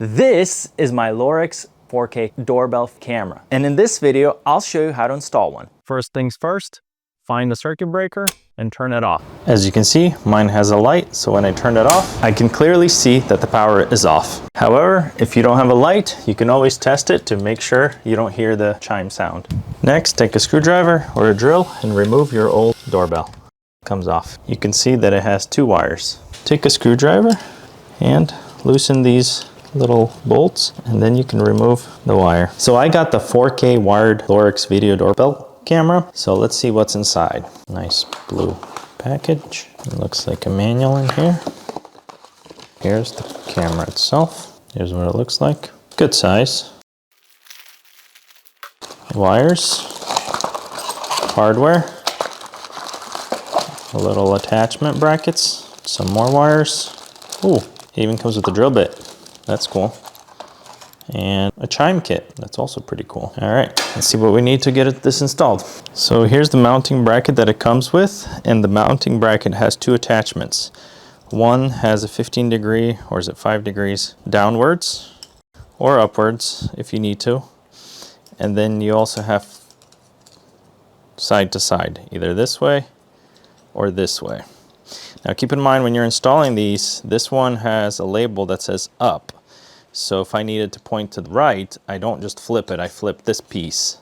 This is my Lorix 4K doorbell camera, and in this video I'll show you how to install one. First things first, find the circuit breaker and turn it off. As you can see, mine has a light, so when I turn it off, I can clearly see that the power is off. However, if you don't have a light, you can always test it to make sure you don't hear the chime sound. Next, take a screwdriver or a drill and remove your old doorbell. It comes off. You can see that it has two wires. Take a screwdriver and loosen these little bolts, and then you can remove the wire. So I got the 4K wired Lorix video doorbell camera, so let's see what's inside. Nice blue package. It looks like a manual in here. Here's the camera itself. Here's what it looks like. Good size. Wires, hardware, a little attachment brackets, some more wires. Ooh, it even comes with a drill bit. That's cool. And a chime kit. That's also pretty cool. All right, let's see what we need to get this installed. So here's the mounting bracket that it comes with, and the mounting bracket has two attachments. One has a 15 degree, or is it 5 degrees, downwards or upwards if you need to. And then you also have side to side, either this way or this way. Now keep in mind when you're installing these, this one has a label that says up. So if I needed to point to the right, I don't just flip it, I flip this piece.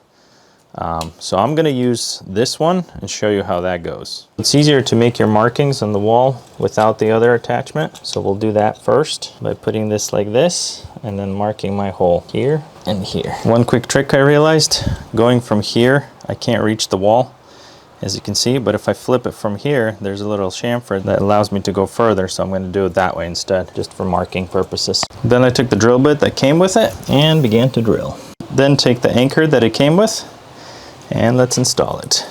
So I'm gonna use this one and show you how that goes. It's easier to make your markings on the wall without the other attachment. So we'll do that first by putting this like this and then marking my hole here and here. One quick trick I realized, going from here, I can't reach the wall, as you can see, but if I flip it from here, there's a little chamfer that allows me to go further, so I'm going to do it that way instead, just for marking purposes. Then I took the drill bit that came with it and began to drill. Then take the anchor that it came with and let's install it.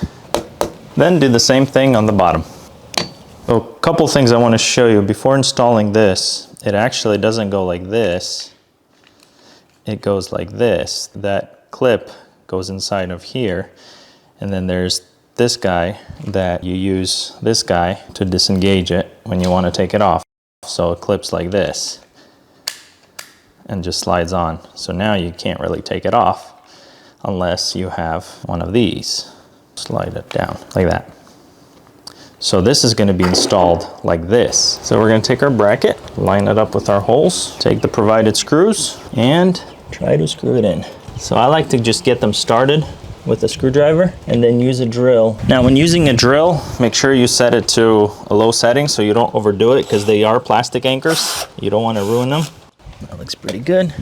Then do the same thing on the bottom. So a couple things I want to show you. Before installing this, it actually doesn't go like this. It goes like this. That clip goes inside of here, and then there's this guy that you use this guy to disengage it when you want to take it off. So it clips like this and just slides on. So now you can't really take it off unless you have one of these. Slide it down like that. So this is going to be installed like this. So we're going to take our bracket, line it up with our holes, take the provided screws and try to screw it in. So I like to just get them started with a screwdriver and then use a drill. Now when using a drill, make sure you set it to a low setting so you don't overdo it, because they are plastic anchors. You don't want to ruin them. That looks pretty good.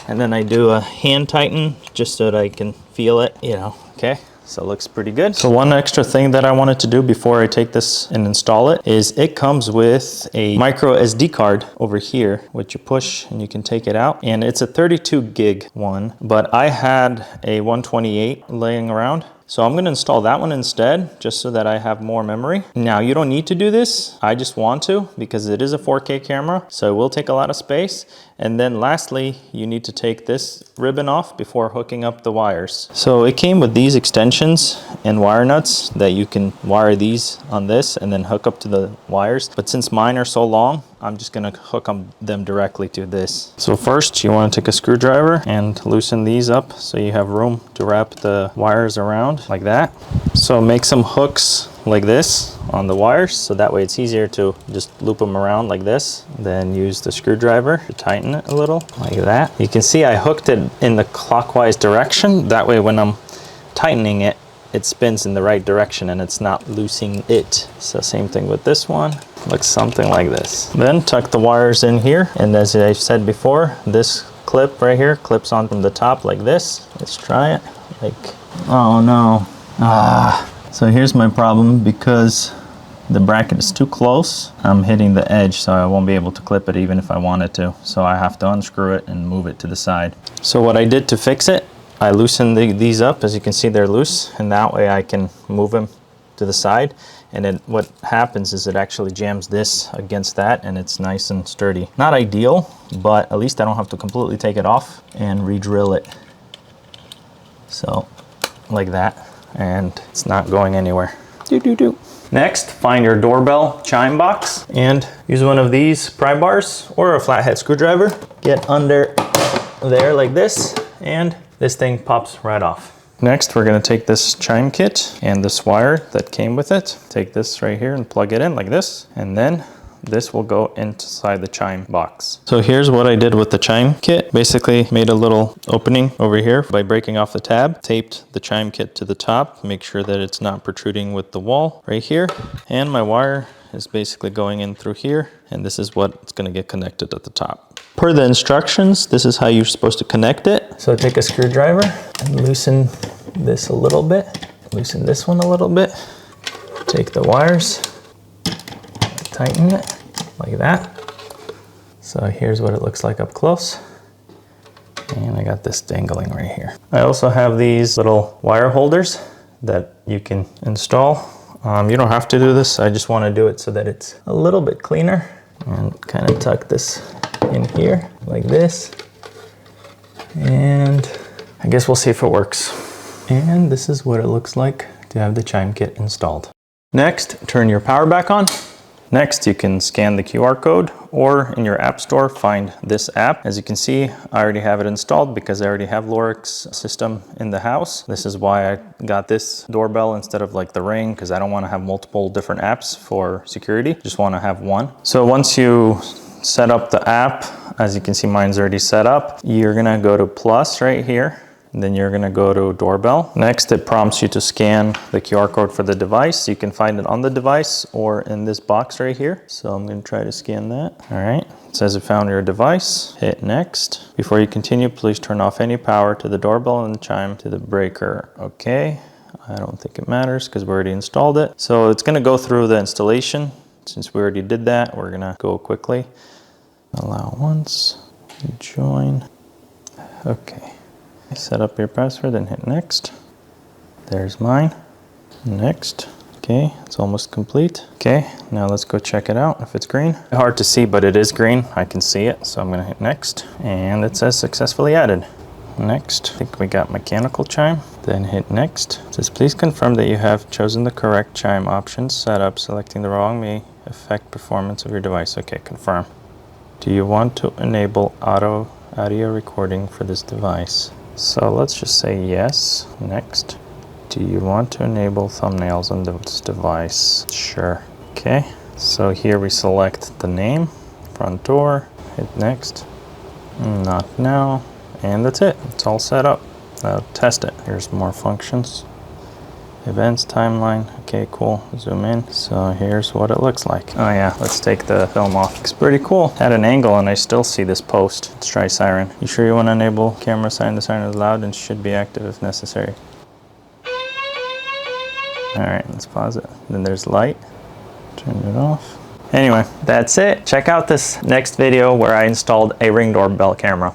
And then I do a hand tighten just so that I can feel it, okay? So it looks pretty good. So one extra thing that I wanted to do before I take this and install it is it comes with a micro SD card over here, which you push and you can take it out. And it's a 32 gig one, but I had a 128 laying around. So I'm going to install that one instead, just so that I have more memory. Now you don't need to do this. I just want to, because it is a 4K camera, so it will take a lot of space. And then lastly, you need to take this ribbon off before hooking up the wires. So it came with these extensions and wire nuts that you can wire these on this and then hook up to the wires. But since mine are so long, I'm just gonna hook them directly to this. So first you wanna take a screwdriver and loosen these up so you have room to wrap the wires around like that. So make some hooks like this on the wires, so that way it's easier to just loop them around like this. Then use the screwdriver to tighten it a little like that. You can see I hooked it in the clockwise direction. That way when I'm tightening it, it spins in the right direction and it's not loosening it. So same thing with this one. Looks something like this. Then tuck the wires in here, and as I said before, this clip right here clips on from the top like this. Let's try it. Oh no. So here's my problem, because the bracket is too close. I'm hitting the edge, so I won't be able to clip it even if I wanted to. So I have to unscrew it and move it to the side. So what I did to fix it, I loosened these up. As you can see, they're loose, and that way I can move them to the side. And then what happens is it actually jams this against that, and it's nice and sturdy. Not ideal, but at least I don't have to completely take it off and re-drill it. So like that, and it's not going anywhere. Next, find your doorbell chime box and use one of these pry bars or a flathead screwdriver. Get under there like this, and this thing pops right off. Next, we're gonna take this chime kit and this wire that came with it. Take this right here and plug it in like this, and then this will go inside the chime box. So here's what I did with the chime kit. Basically made a little opening over here by breaking off the tab, taped the chime kit to the top, make sure that it's not protruding with the wall right here. And my wire is basically going in through here, and this is what's gonna get connected at the top. Per the instructions, this is how you're supposed to connect it. So take a screwdriver and loosen this a little bit, loosen this one a little bit, take the wires, tighten it like that. So here's what it looks like up close. And I got this dangling right here. I also have these little wire holders that you can install. You don't have to do this. I just want to do it so that it's a little bit cleaner, and kind of tuck this in here like this. And I guess we'll see if it works. And this is what it looks like to have the chime kit installed. Next, turn your power back on. Next, you can scan the QR code, or in your app store, find this app. As you can see, I already have it installed because I already have Lorix system in the house. This is why I got this doorbell instead of like the Ring, because I don't want to have multiple different apps for security. Just want to have one. So once you set up the app, as you can see, mine's already set up. You're gonna go to plus right here. Then you're gonna go to doorbell. Next, it prompts you to scan the QR code for the device. You can find it on the device or in this box right here. So I'm gonna try to scan that. All right, it says it found your device. Hit next. Before you continue, please turn off any power to the doorbell and chime to the breaker. Okay, I don't think it matters because we already installed it. So it's gonna go through the installation. Since we already did that, we're gonna go quickly. Allow once, join, okay. Set up your password and hit next. There's mine. Next. Okay, it's almost complete. Okay, now let's go check it out if it's green. Hard to see, but it is green. I can see it, so I'm gonna hit next. And it says successfully added. Next, I think we got mechanical chime. Then hit next. It says please confirm that you have chosen the correct chime options set up. Selecting the wrong may affect performance of your device. Okay, confirm. Do you want to enable audio recording for this device? So let's just say yes. Next. Do you want to enable thumbnails on this device? Sure. Okay. So here we select the name, front door, hit next. Not now. And that's it. It's all set up. Now test it. Here's more functions. Events, timeline. Okay, cool. Zoom in. So here's what it looks like. Oh yeah, let's take the film off. It's pretty cool. At an angle and I still see this post. Let's try siren. You sure you want to enable camera siren? The siren is loud and should be active if necessary. All right, let's pause it. Then there's light. Turn it off. Anyway, that's it. Check out this next video where I installed a Ring doorbell camera.